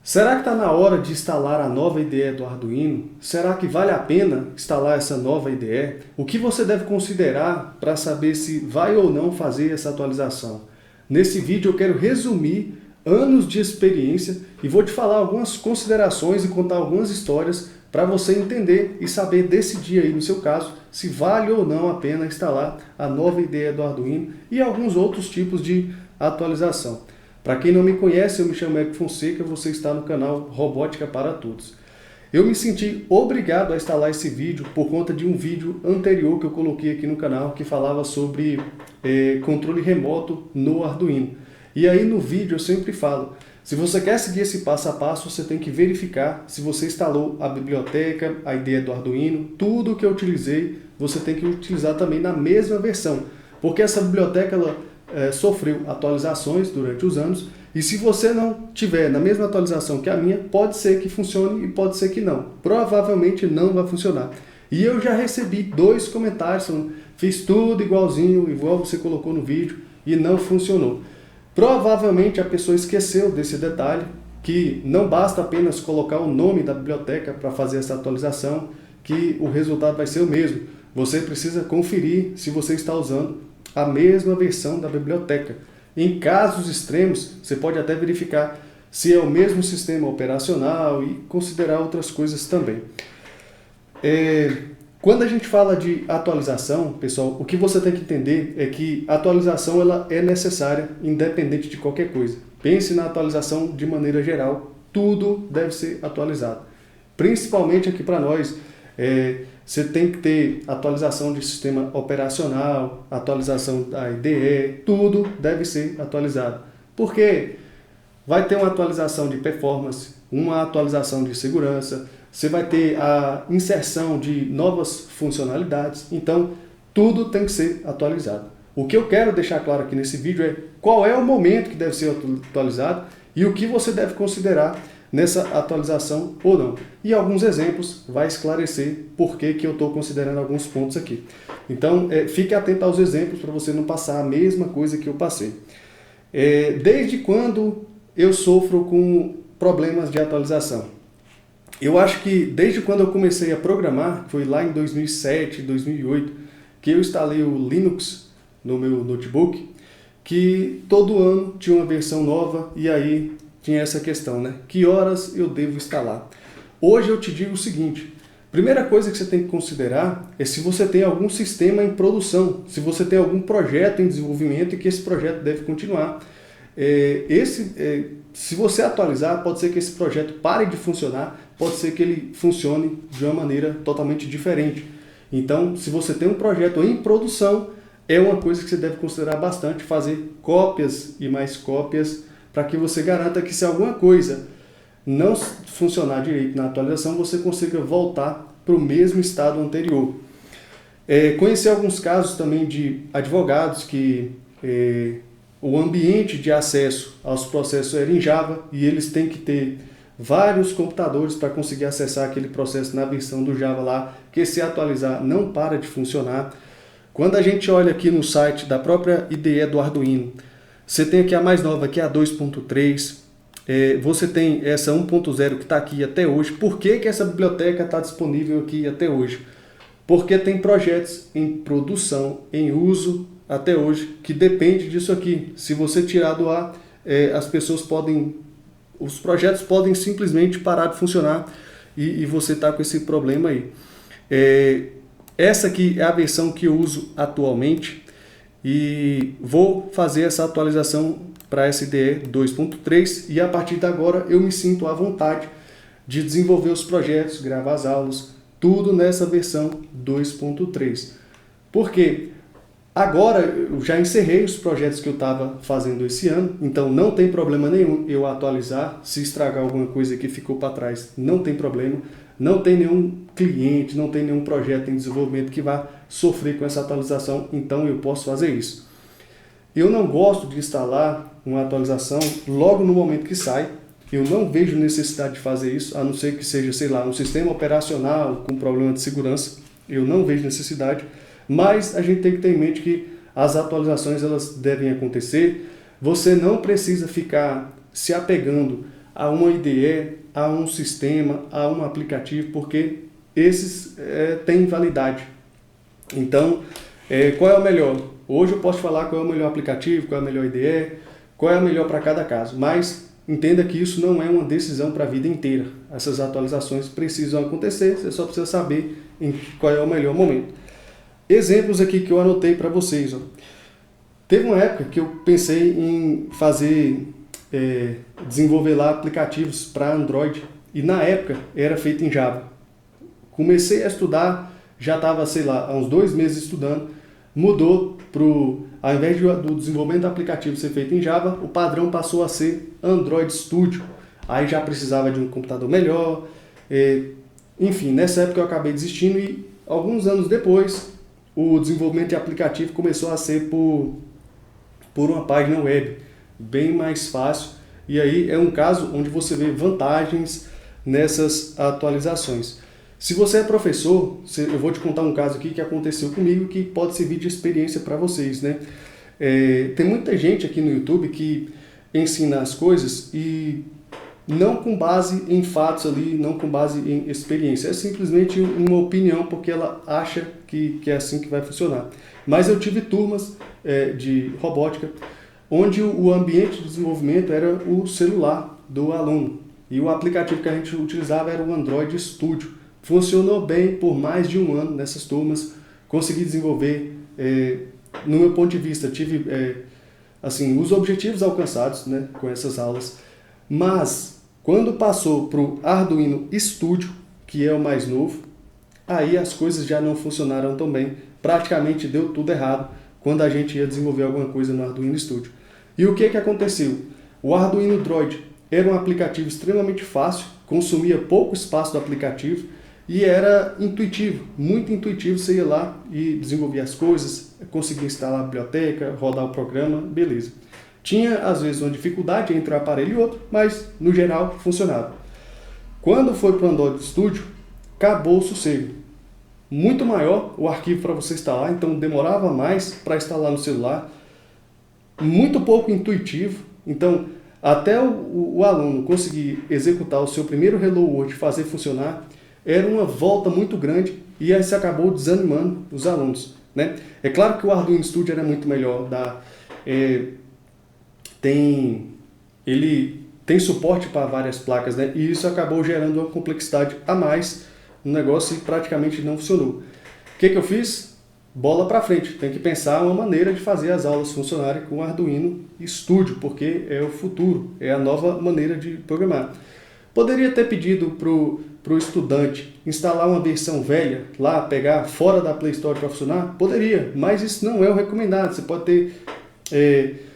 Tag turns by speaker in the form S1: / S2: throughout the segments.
S1: Será que está na hora de instalar a nova IDE do Arduino? Será que vale a pena instalar essa nova IDE? O que você deve considerar para saber se vai ou não fazer essa atualização? Nesse vídeo eu quero resumir anos de experiência e vou te falar algumas considerações e contar algumas histórias para você entender e saber decidir aí no seu caso se vale ou não a pena instalar a nova IDE do Arduino e alguns outros tipos de atualização. Para quem não me conhece, eu me chamo Hélio Fonseca, você está no canal Robótica para Todos. Eu me senti obrigado a instalar esse vídeo por conta de um vídeo anterior que eu coloquei aqui no canal que falava sobre controle remoto no Arduino. E aí no vídeo eu sempre falo, se você quer seguir esse passo a passo, você tem que verificar se você instalou a biblioteca, a IDE do Arduino, tudo que eu utilizei, você tem que utilizar também na mesma versão, porque essa biblioteca ela sofreu atualizações durante os anos, e se você não tiver na mesma atualização que a minha, pode ser que funcione e pode ser que não. Provavelmente não vai funcionar. E eu já recebi 2 comentários, fiz tudo igualzinho, igual você colocou no vídeo, e não funcionou. Provavelmente a pessoa esqueceu desse detalhe, que não basta apenas colocar o nome da biblioteca para fazer essa atualização, que o resultado vai ser o mesmo. Você precisa conferir se você está usando a mesma versão da biblioteca. Em casos extremos, você pode até verificar se é o mesmo sistema operacional e considerar outras coisas também. Quando a gente fala de atualização, pessoal, o que você tem que entender é que a atualização ela é necessária independente de qualquer coisa. Pense na atualização de maneira geral, tudo deve ser atualizado. Principalmente aqui para nós, você tem que ter atualização de sistema operacional, atualização da IDE, tudo deve ser atualizado. Porque vai ter uma atualização de performance, uma atualização de segurança, você vai ter a inserção de novas funcionalidades, então tudo tem que ser atualizado. O que eu quero deixar claro aqui nesse vídeo é qual é o momento que deve ser atualizado e o que você deve considerar nessa atualização ou não. E alguns exemplos vai esclarecer por que eu estou considerando alguns pontos aqui. Então, fique atento aos exemplos para você não passar a mesma coisa que eu passei. Desde quando eu sofro com problemas de atualização? Eu acho que desde quando eu comecei a programar, foi lá em 2007, 2008, que eu instalei o Linux no meu notebook, que todo ano tinha uma versão nova e aí tinha essa questão, né? Que horas eu devo instalar? Hoje eu te digo o seguinte, primeira coisa que você tem que considerar é se você tem algum sistema em produção, se você tem algum projeto em desenvolvimento e que esse projeto deve continuar. Se você atualizar, pode ser que esse projeto pare de funcionar, pode ser que ele funcione de uma maneira totalmente diferente. Então, se você tem um projeto em produção, é uma coisa que você deve considerar bastante, fazer cópias e mais cópias, para que você garanta que se alguma coisa não funcionar direito na atualização, você consiga voltar para o mesmo estado anterior. Conheci alguns casos também de advogados que o ambiente de acesso aos processos era em Java e eles têm que ter vários computadores para conseguir acessar aquele processo na versão do Java lá, que se atualizar não para de funcionar. Quando a gente olha aqui no site da própria IDE do Arduino, você tem aqui a mais nova, que é a 2.3, você tem essa 1.0 que está aqui até hoje. Por que essa biblioteca está disponível aqui até hoje? Porque tem projetos em produção, em uso até hoje, que depende disso aqui. Se você tirar do ar, os projetos podem simplesmente parar de funcionar e você está com esse problema aí. Essa aqui é a versão que eu uso atualmente e vou fazer essa atualização para essa IDE 2.3 e a partir de agora eu me sinto à vontade de desenvolver os projetos, gravar as aulas, tudo nessa versão 2.3. Por quê? Agora eu já encerrei os projetos que eu estava fazendo esse ano, então não tem problema nenhum eu atualizar. Se estragar alguma coisa que ficou para trás, não tem problema. Não tem nenhum cliente, não tem nenhum projeto em desenvolvimento que vá sofrer com essa atualização, então eu posso fazer isso. Eu não gosto de instalar uma atualização logo no momento que sai. Eu não vejo necessidade de fazer isso, a não ser que seja, sei lá, um sistema operacional com problema de segurança. Eu não vejo necessidade. Mas a gente tem que ter em mente que as atualizações elas devem acontecer. Você não precisa ficar se apegando a uma IDE, a um sistema, a um aplicativo, porque esses têm validade. Então, qual é o melhor? Hoje eu posso falar qual é o melhor aplicativo, qual é a melhor IDE, qual é a melhor para cada caso, mas entenda que isso não é uma decisão para a vida inteira. Essas atualizações precisam acontecer, você só precisa saber qual é o melhor momento. Exemplos aqui que eu anotei para vocês. Ó. Teve uma época que eu pensei em desenvolver lá aplicativos para Android, e na época era feito em Java. Comecei a estudar, já estava, sei lá, há uns 2 meses estudando, mudou ao invés do desenvolvimento do aplicativo ser feito em Java, o padrão passou a ser Android Studio. Aí já precisava de um computador melhor, enfim, nessa época eu acabei desistindo e alguns anos depois o desenvolvimento de aplicativo começou a ser por uma página web, bem mais fácil, e aí é um caso onde você vê vantagens nessas atualizações. Se você é professor, eu vou te contar um caso aqui que aconteceu comigo que pode servir de experiência para vocês, né? Tem muita gente aqui no YouTube que ensina as coisas e não com base em fatos ali, não com base em experiência. É simplesmente uma opinião porque ela acha que é assim que vai funcionar. Mas eu tive turmas de robótica onde o ambiente de desenvolvimento era o celular do aluno. E o aplicativo que a gente utilizava era o Android Studio. Funcionou bem por mais de 1 ano nessas turmas, consegui desenvolver, no meu ponto de vista, tive os objetivos alcançados, né, com essas aulas, mas quando passou para o Arduino Studio, que é o mais novo, aí as coisas já não funcionaram tão bem, praticamente deu tudo errado quando a gente ia desenvolver alguma coisa no Arduino Studio. E o que aconteceu? O Arduino Droid era um aplicativo extremamente fácil, consumia pouco espaço do aplicativo, e era intuitivo, muito intuitivo, você ia lá e desenvolvia as coisas, conseguia instalar a biblioteca, rodar o programa, beleza. Tinha, às vezes, uma dificuldade entre um aparelho e outro, mas, no geral, funcionava. Quando foi para o Android Studio, acabou o sossego. Muito maior o arquivo para você instalar, então demorava mais para instalar no celular, muito pouco intuitivo, então até o aluno conseguir executar o seu primeiro Hello World e fazer funcionar, era uma volta muito grande e aí se acabou desanimando os alunos, né? É claro que o Arduino Studio era muito melhor, ele tem suporte para várias placas, né? E isso acabou gerando uma complexidade a mais no negócio e praticamente não funcionou. O que eu fiz? Bola para frente, tem que pensar uma maneira de fazer as aulas funcionarem com o Arduino Studio, porque é o futuro, é a nova maneira de programar. Poderia ter pedido para o estudante instalar uma versão velha lá, pegar fora da Play Store para funcionar? Poderia, mas isso não é o recomendado. Você pode ter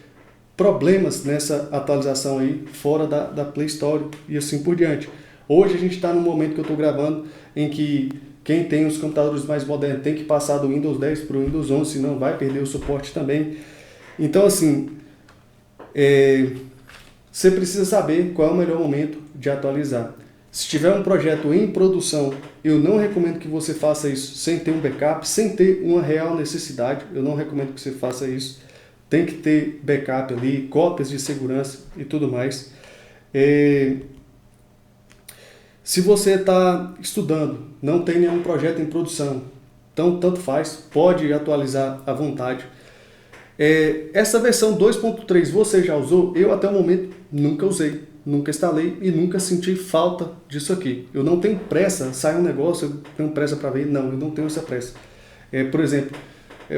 S1: problemas nessa atualização aí fora da Play Store e assim por diante. Hoje a gente está no momento que eu estou gravando em que quem tem os computadores mais modernos tem que passar do Windows 10 para o Windows 11, senão vai perder o suporte também. Então assim, você precisa saber qual é o melhor momento de atualizar. Se tiver um projeto em produção, eu não recomendo que você faça isso sem ter um backup, sem ter uma real necessidade. Eu não recomendo que você faça isso. Tem que ter backup ali, cópias de segurança e tudo mais. Se você está estudando, não tem nenhum projeto em produção, então tanto faz, pode atualizar à vontade. Essa versão 2.3 você já usou? Eu até o momento nunca usei, nunca instalei e nunca senti falta disso aqui. Eu não tenho pressa, sai um negócio, eu tenho pressa para ver? Não, eu não tenho essa pressa. Por exemplo,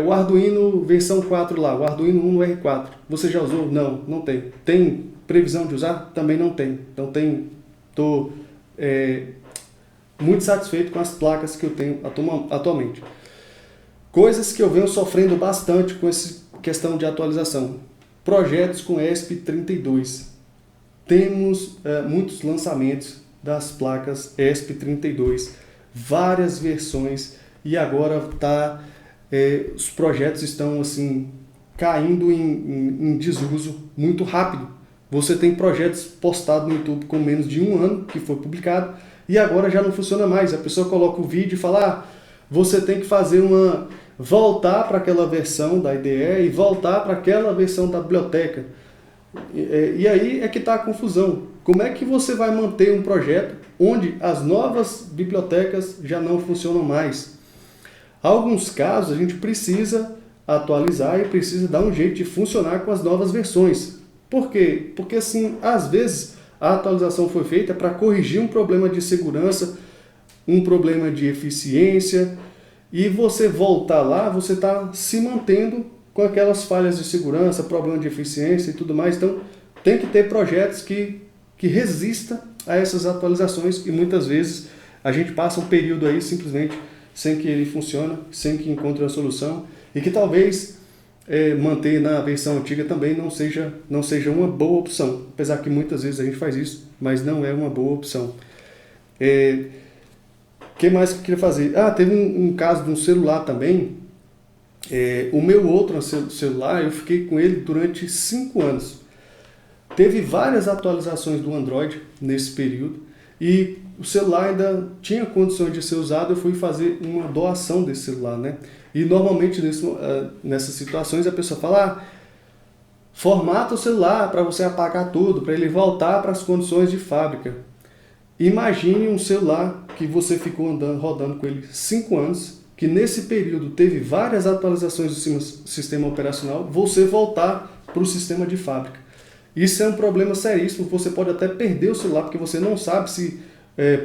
S1: o Arduino versão 4 lá, o Arduino Uno R4, você já usou? Não, não tem. Tem previsão de usar? Também não tem. Então estou muito satisfeito com as placas que eu tenho atualmente. Coisas que eu venho sofrendo bastante com essa questão de atualização. Projetos com ESP32. Temos muitos lançamentos das placas ESP32, várias versões, e agora os projetos estão assim caindo em desuso muito rápido. Você tem projetos postados no YouTube com menos de 1 ano que foi publicado e agora já não funciona mais. A pessoa coloca o vídeo e fala: você tem que fazer voltar para aquela versão da IDE e voltar para aquela versão da biblioteca. E aí é que está a confusão. como é que você vai manter um projeto onde as novas bibliotecas já não funcionam mais? Alguns casos a gente precisa atualizar e precisa dar um jeito de funcionar com as novas versões. Por quê? Porque assim, às vezes a atualização foi feita para corrigir um problema de segurança, um problema de eficiência, e você voltar lá, você está se mantendo com aquelas falhas de segurança, problema de eficiência e tudo mais. Então tem que ter projetos que resistam a essas atualizações, e muitas vezes a gente passa um período aí simplesmente sem que ele funcione, sem que encontre uma solução, e que talvez manter na versão antiga também não seja uma boa opção, apesar que muitas vezes a gente faz isso, mas não é uma boa opção. Que mais que eu queria fazer? Teve um caso de um celular também. O meu outro celular, eu fiquei com ele durante 5 anos. Teve várias atualizações do Android nesse período, e o celular ainda tinha condições de ser usado. Eu fui fazer uma doação desse celular, né? E normalmente nessas situações a pessoa fala, formata o celular para você apagar tudo, para ele voltar para as condições de fábrica. Imagine um celular que você ficou rodando com ele 5 anos, que nesse período teve várias atualizações do sistema operacional, você voltar para o sistema de fábrica. Isso é um problema seríssimo. Você pode até perder o celular, porque você não sabe se,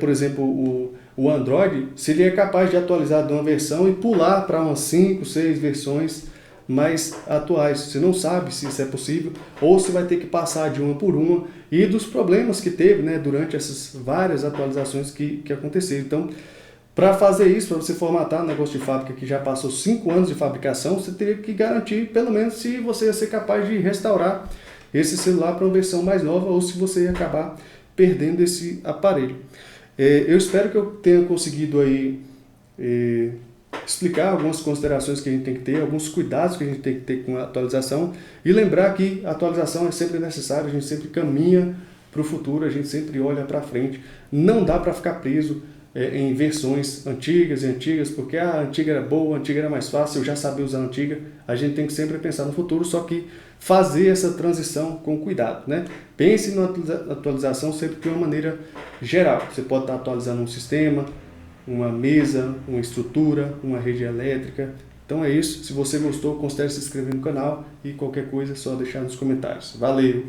S1: por exemplo, o Android, se ele é capaz de atualizar de uma versão e pular para umas 5, 6 versões mais atuais. Você não sabe se isso é possível, ou se vai ter que passar de uma por uma, e dos problemas que teve, né, durante essas várias atualizações que aconteceram. Então, para fazer isso, para você formatar um negócio de fábrica que já passou 5 anos de fabricação, você teria que garantir, pelo menos, se você ia ser capaz de restaurar esse celular para uma versão mais nova, ou se você ia acabar perdendo esse aparelho. Eu espero que eu tenha conseguido aí explicar algumas considerações que a gente tem que ter, alguns cuidados que a gente tem que ter com a atualização, e lembrar que a atualização é sempre necessária, a gente sempre caminha para o futuro, a gente sempre olha para frente. Não dá para ficar preso em versões antigas, porque a antiga era boa, a antiga era mais fácil, eu já sabia usar a antiga. A gente tem que sempre pensar no futuro, só que fazer essa transição com cuidado, né? Pense na atualização sempre de uma maneira geral. Você pode estar atualizando um sistema, uma mesa, uma estrutura, uma rede elétrica. Então é isso. Se você gostou, considere se inscrever no canal, e qualquer coisa é só deixar nos comentários. Valeu!